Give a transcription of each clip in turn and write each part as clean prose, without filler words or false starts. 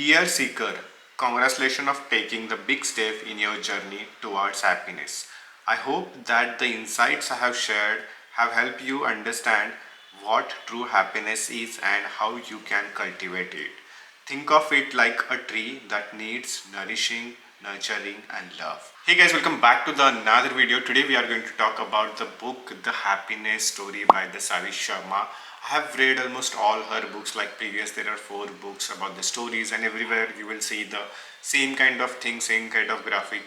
Dear seeker, congratulations of taking the big step in your journey towards happiness. I hope that the insights I have shared have helped you understand what true happiness is and how you can cultivate it. Think of it like a tree that needs nourishing, nurturing, and love. Hey guys, welcome back to the another video. Today we are going to talk about the book The Happiness Story by the Savi Sharma. I have read almost all her books. Like previous there are 4 books about the stories, and everywhere you will see the same kind of thing, same kind of graphic.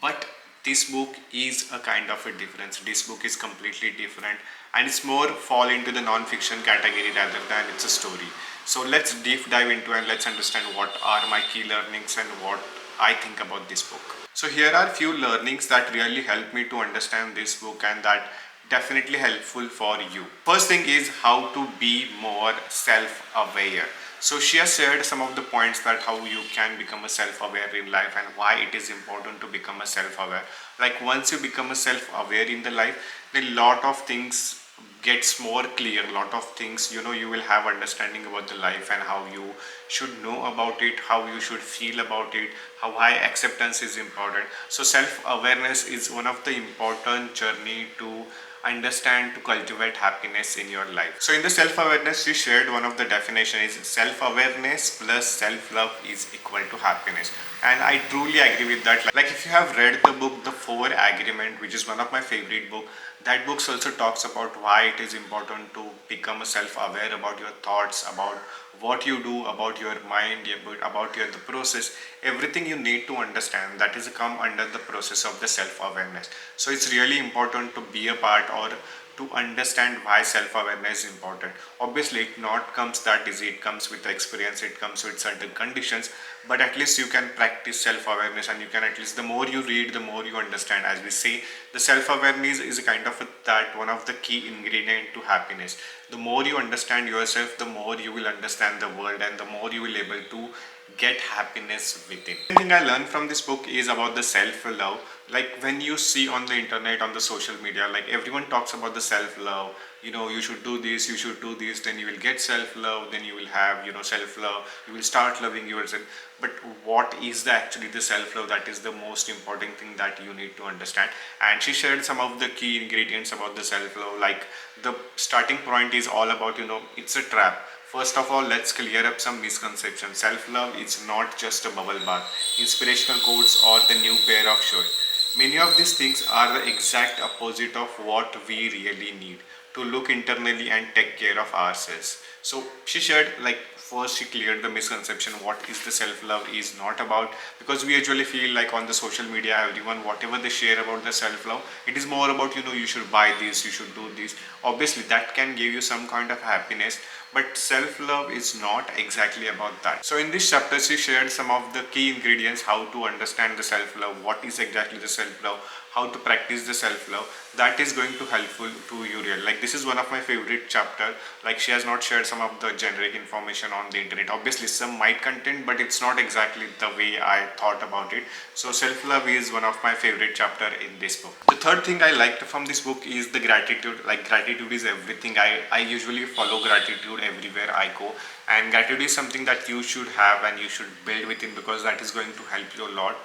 But this book is a kind of a difference. This book is completely different, and it's more fall into the non-fiction category rather than it's a story. So let's deep dive into and let's understand what are my key learnings and what I think about this book. So here are few learnings that really helped me to understand this book and that definitely helpful for you. First thing is how to be more self-aware. So she has shared some of the points that how you can become a self-aware in life and why it is important to become a self-aware. Like once you become a self-aware in the life, then lot of things gets more clear. Lot of things, you will have understanding about the life and how you should know about it, how you should feel about it, how high acceptance is important. So self-awareness is one of the important journey to understand, to cultivate happiness in your life. So in the self-awareness she shared one of the definition is self-awareness plus self-love is equal to happiness, and I truly agree with that. Like if you have read the book The Four Agreement, which is one of my favorite book, that book also talks about why it is important to become self-aware about your thoughts, about what you do, about your mind, about your the process, everything you need to understand that is come under the process of the self-awareness. So it's really important to be a part or to understand why self-awareness is important. Obviously it not comes that easy, it comes with experience, it comes with certain conditions, but at least you can practice self-awareness and you can at least the more you read the more you understand. As we say, the self-awareness is a kind of that one of the key ingredient to happiness. The more you understand yourself, the more you will understand the world and the more you will able to get happiness within. One thing I learned from this book is about the self-love. Like when you see on the internet, on the social media, like everyone talks about the self-love, you should do this, you should do this, then you will get self-love, then you will have self-love, you will start loving yourself. But what is the actually the self-love? That is the most important thing that you need to understand. And she shared some of the key ingredients about the self-love. Like the starting point is all about it's a trap. First of all, let's clear up some misconceptions. Self-love is not just a bubble bath, inspirational quotes, or the new pair of shoes. Many of these things are the exact opposite of what we really need to look internally and take care of ourselves. So she shared, like first she cleared the misconception what is the self-love is not about, because we usually feel like on the social media everyone whatever they share about the self-love, it is more about you should buy this, you should do this. Obviously that can give you some kind of happiness, but self-love is not exactly about that. So in this chapter she shared some of the key ingredients how to understand the self-love, what is exactly the self-love, how to practice the self-love. That is going to helpful to you real. Like this is one of my favorite chapter. Like she has not shared some of the generic information on the internet. Obviously some might content, but it's not exactly the way I thought about it. So self-love is one of my favorite chapter in this book. The third thing I liked from this book is the gratitude. Like gratitude is everything. I usually follow gratitude everywhere I go, and gratitude is something that you should have and you should build within, because that is going to help you a lot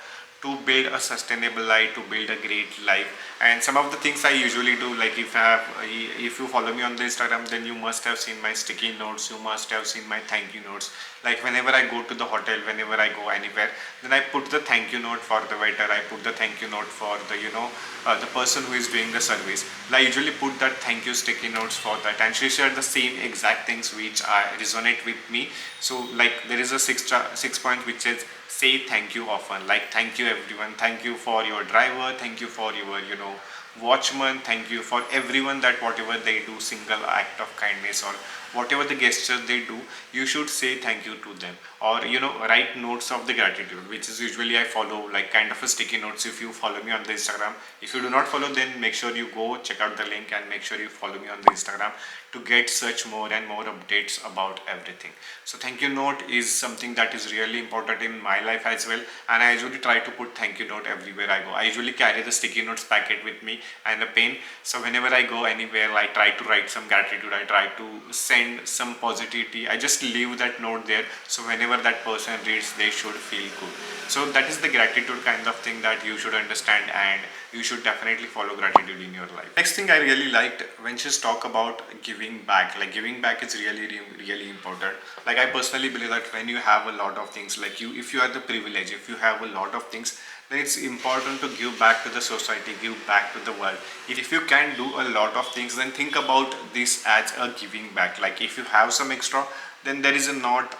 to build a sustainable life, to build a great life. And some of the things I usually do, like if you follow me on the Instagram, then you must have seen my sticky notes, you must have seen my thank you notes. Like whenever I go to the hotel, whenever I go anywhere, then I put the thank you note for the waiter, I put the thank you note for the the person who is doing the service. I usually put that thank you sticky notes for that, and she shared the same exact things which resonate with me. So like there is a six point which says say thank you often. Like thank you everyone, thank you for your driver, thank you for your watchman, thank you for everyone, that whatever they do, single act of kindness or whatever the gesture they do, you should say thank you to them. Or write notes of the gratitude, which is usually I follow, like kind of a sticky notes. If you follow me on the Instagram, if you do not follow, then make sure you go check out the link and make sure you follow me on the Instagram to get such more and more updates about everything. So thank you note is something that is really important in my life as well, and I usually try to put thank you note everywhere I go. I usually carry the sticky notes packet with me and a pen, so whenever I go anywhere I try to write some gratitude, I try to send send some positivity. I just leave that note there, so whenever that person reads, they should feel good. So that is the gratitude kind of thing that you should understand, and you should definitely follow gratitude in your life. Next thing I really liked when she's talk about giving back. Like giving back is really important. Like I personally believe that when you have a lot of things, like you, if you are the privilege, if you have a lot of things, then it's important to give back to the society, give back to the world. If you can do a lot of things, then think about this as a giving back. Like if you have some extra, then there is a not,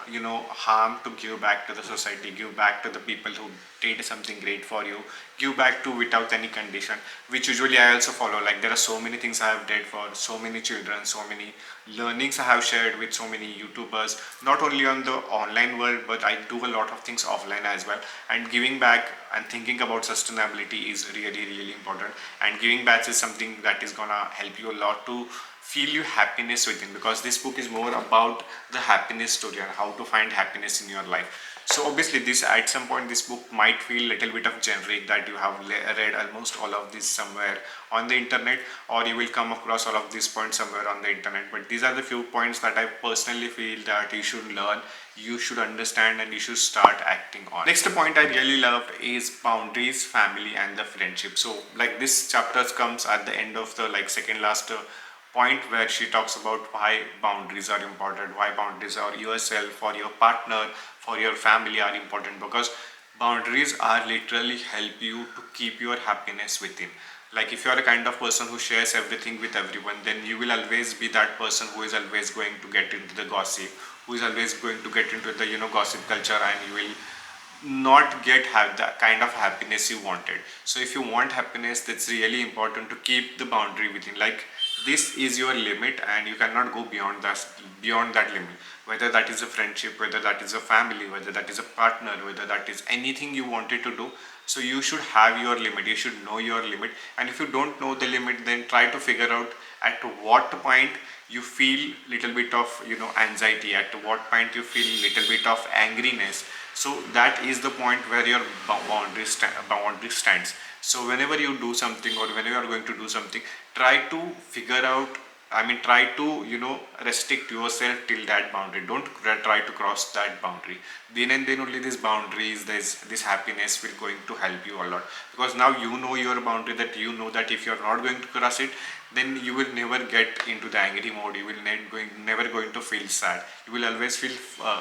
harm to give back to the society, give back to the people who did something great for you, give back to without any condition, which usually I also follow. Like there are so many things I have did for so many children, so many learnings I have shared with so many YouTubers, not only on the online world, but I do a lot of things offline as well. And giving back and thinking about sustainability is really important. And giving back is something that is gonna help you a lot to feel you happiness within, because this book is more about the happiness story and how to find happiness in your life. So obviously this, at some point this book might feel little bit of generic, that you have read almost all of this somewhere on the internet, or you will come across all of these points somewhere on the internet. But these are the few points that I personally feel that you should learn, you should understand, and you should start acting on. Next point I really loved is boundaries, family, and the friendship. So like this chapter comes at the end of the like second last point, where she talks about why boundaries are important, why boundaries are yourself, for your partner, for your family are important, because boundaries are literally help you to keep your happiness within. Like if you are a kind of person who shares everything with everyone, then you will always be that person who is always going to get into the gossip, who is always going to get into the gossip culture, and you will not get have the kind of happiness you wanted. So if you want happiness, that's really important to keep the boundary within. Like this is your limit, and you cannot go beyond that limit, whether that is a friendship, whether that is a family, whether that is a partner, whether that is anything you wanted to do. So you should have your limit, you should know your limit. And if you don't know the limit, then try to figure out at what point you feel little bit of anxiety, at what point you feel little bit of angriness. So that is the point where your boundary stands. So whenever you do something, or whenever you are going to do something, try to figure out, try to restrict yourself till that boundary. Don't try to cross that boundary. Then and then only these boundaries, this happiness will going to help you a lot, because now you know your boundary, that you know that if you are not going to cross it, then you will never get into the angry mode, you will never going to feel sad, you will always feel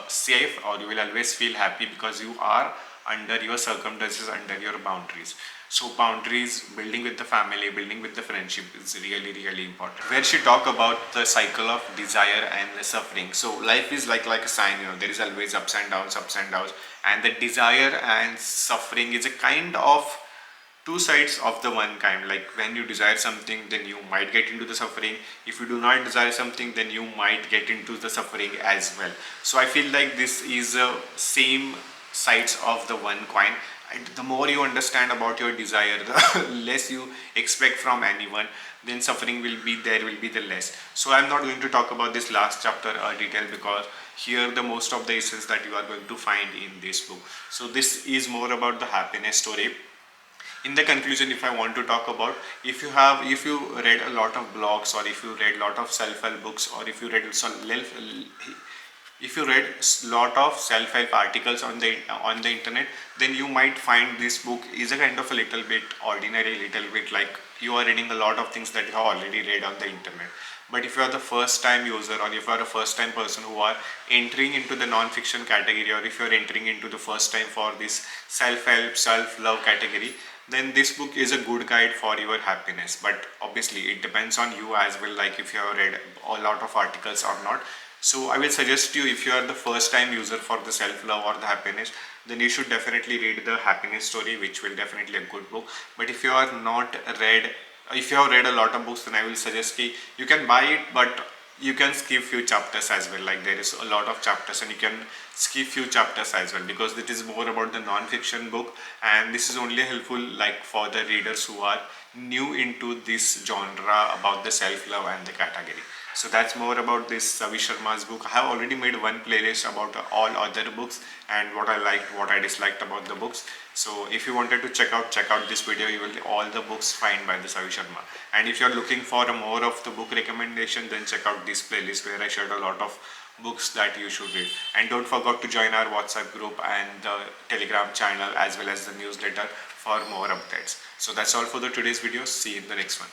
safe, or you will always feel happy, because you are under your circumstances, under your boundaries. So boundaries, building with the family, building with the friendship is really important. Where she talk about the cycle of desire and the suffering. So life is like a sign, there is always ups and downs, and the desire and suffering is a kind of two sides of the one kind. Like when you desire something, then you might get into the suffering. If you do not desire something, then you might get into the suffering as well. So I feel like this is same sides of the one coin. And the more you understand about your desire, the less you expect from anyone, then suffering will be the less. So I'm not going to talk about this last chapter detail, because here the most of the essence that you are going to find in this book. So this is more about the happiness story. In the conclusion, if I want to talk about, if you read a lot of blogs, or if you read a lot of self-help books, or if you read lot of self-help articles on the internet, then you might find this book is a kind of a little bit ordinary, little bit like you are reading a lot of things that you have already read on the internet. But if you are the first time user, or if you are a first time person who are entering into the non-fiction category, or if you are entering into the first time for this self-help, self-love category, then this book is a good guide for your happiness. But obviously it depends on you as well, like if you have read a lot of articles or not. So I will suggest you, if you are the first time user for the self-love or the happiness, then you should definitely read the happiness story, which will definitely a good book. But if you are not read, if you have read a lot of books, then I will suggest you can buy it, but you can skip few chapters as well. Like there is a lot of chapters, and you can skip few chapters as well, because it is more about the non-fiction book, and this is only helpful like for the readers who are new into this genre about the self-love and the category. So that's more about this Savi Sharma's book. I have already made one playlist about all other books and what I liked, what I disliked about the books. So if you wanted to check out this video, you will all the books find by the Savi Sharma. And if you are looking for a more of the book recommendation, then check out this playlist where I shared a lot of books that you should read. And don't forget to join our WhatsApp group and the Telegram channel as well as the newsletter for more updates. So that's all for the today's video. See you in the next one.